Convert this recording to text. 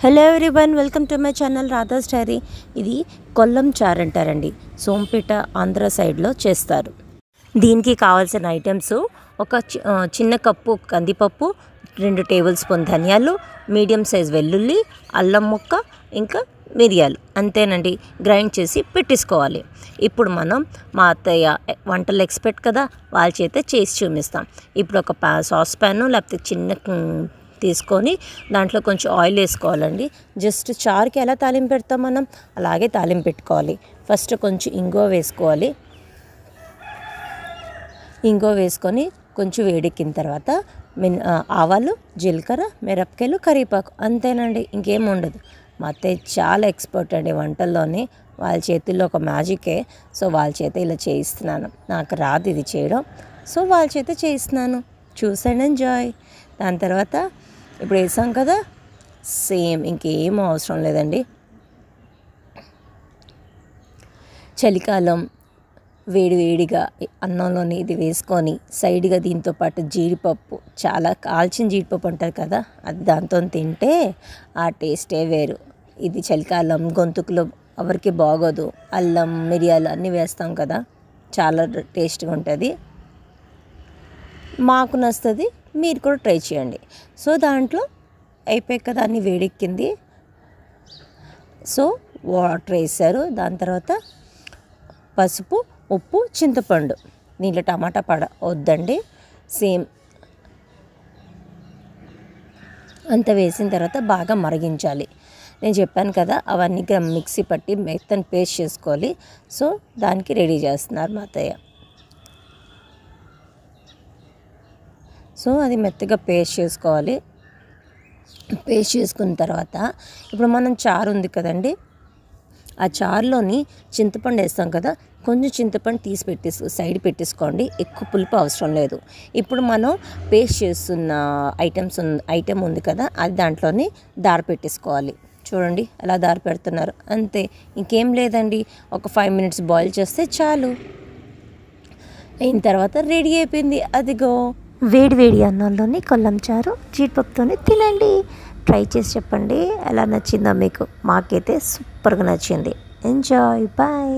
Hello everyone, welcome to my channel Radha's diary. ఇది కొల్లం చారు అంటారండి. సోంపేట ఆంధ్ర సైడ్లో చేస్తారు. దీనికి కావాల్సిన ఐటమ్స్ ఒక చిన్న కప్పు కందిపప్పు, 2 టేబుల్ స్పూన్ ధనియాలు, మీడియం సైజ్ వెల్లుల్లి, అల్లం ముక్క, ఇంకా మిరియాలు అంతేనండి. గ్రైండ్ చేసి పెట్టేసుకోవాలి. ఇప్పుడు మనం మా అత్తయ్య వంటలు ఎక్స్పర్ట్ కదా, వాళ్ళ చేత చేసి చూపిస్తాం. ఇప్పుడు ఒక సాస్ ప్యాను లేకపోతే చిన్న తీసుకొని దాంట్లో కొంచెం ఆయిల్ వేసుకోవాలండి. జస్ట్ చారుకి ఎలా తాలింపు పెడతాం మనం, అలాగే తాలింపు పెట్టుకోవాలి. ఫస్ట్ కొంచెం ఇంగువ వేసుకోవాలి. ఇంగువ వేసుకొని కొంచెం వేడెక్కిన తర్వాత ఆవాలు, జీలకర్ర, మిరపకాయలు, కరివేపాకు అంతేనండి, ఇంకేం ఉండదు. మా అత్తయ్య చాలా ఎక్స్పర్ట్ అండి వంటల్లోనే. వాళ్ళ చేతుల్లో ఒక మ్యాజికే. సో వాళ్ళ చేత ఇలా చేయిస్తున్నాను. నాకు రాదు ఇది చేయడం, సో వాళ్ళ చేత చేయిస్తున్నాను. చూసాను, ఎంజాయ్. దాని తర్వాత ఇప్పుడు వేసాం కదా, సేమ్ ఇంకేం అవసరం లేదండి. చలికాలం వేడివేడిగా అన్నంలోని ఇది వేసుకొని సైడ్గా దీంతో పాటు జీడిపప్పు, చాలా కాల్చిన జీడిపప్పు అంటారు కదా, అది దాంతో తింటే ఆ టేస్టే వేరు. ఇది చలికాలం గొంతుకులో ఎవరికి బాగోదు. అల్లం, మిరియాలు అన్నీ వేస్తాం కదా, చాలా టేస్ట్గా ఉంటుంది. మాకు నచ్చుతుంది, మీరు కూడా ట్రై చేయండి. సో దాంట్లో అయిపోయాక కదా, అన్నీ వేడెక్కింది. సో వాటర్ వేసారు. దాని తర్వాత పసుపు, ఉప్పు, చింతపండు. దీంట్లో టమాటా వద్దండి. సేమ్ అంత వేసిన తర్వాత బాగా మరిగించాలి. నేను చెప్పాను కదా, అవన్నీ మిక్సీ పట్టి మెత్తని పేస్ట్ చేసుకోవాలి. సో దానికి రెడీ చేస్తున్నారు మా అత్తయ్య. సో అది మెత్తగా పేస్ట్ చేసుకోవాలి. పేస్ట్ చేసుకున్న తర్వాత ఇప్పుడు మనం చారు ఉంది కదండి, ఆ చారులోని చింతపండు వేస్తాం కదా, కొంచెం చింతపండు తీసి సైడ్ పెట్టేసుకోండి. ఎక్కువ పులుపు అవసరం లేదు. ఇప్పుడు మనం పేస్ట్ చేస్తున్న ఐటెం ఉంది కదా, అది దాంట్లోని దారి పెట్టేసుకోవాలి. చూడండి ఎలా దారి పెడుతున్నారు, అంతే, ఇంకేం లేదండి. ఒక 5 మినిట్స్ బాయిల్ చేస్తే చాలు. అయిన తర్వాత రెడీ అయిపోయింది. అదిగో వేడి అన్నంలోని కొల్లం చారు జీడిపప్పుతోనే తినండి. ట్రై చేసి చెప్పండి ఎలా నచ్చిందో మీకు. మాకైతే సూపర్గా నచ్చింది. Enjoy, bye.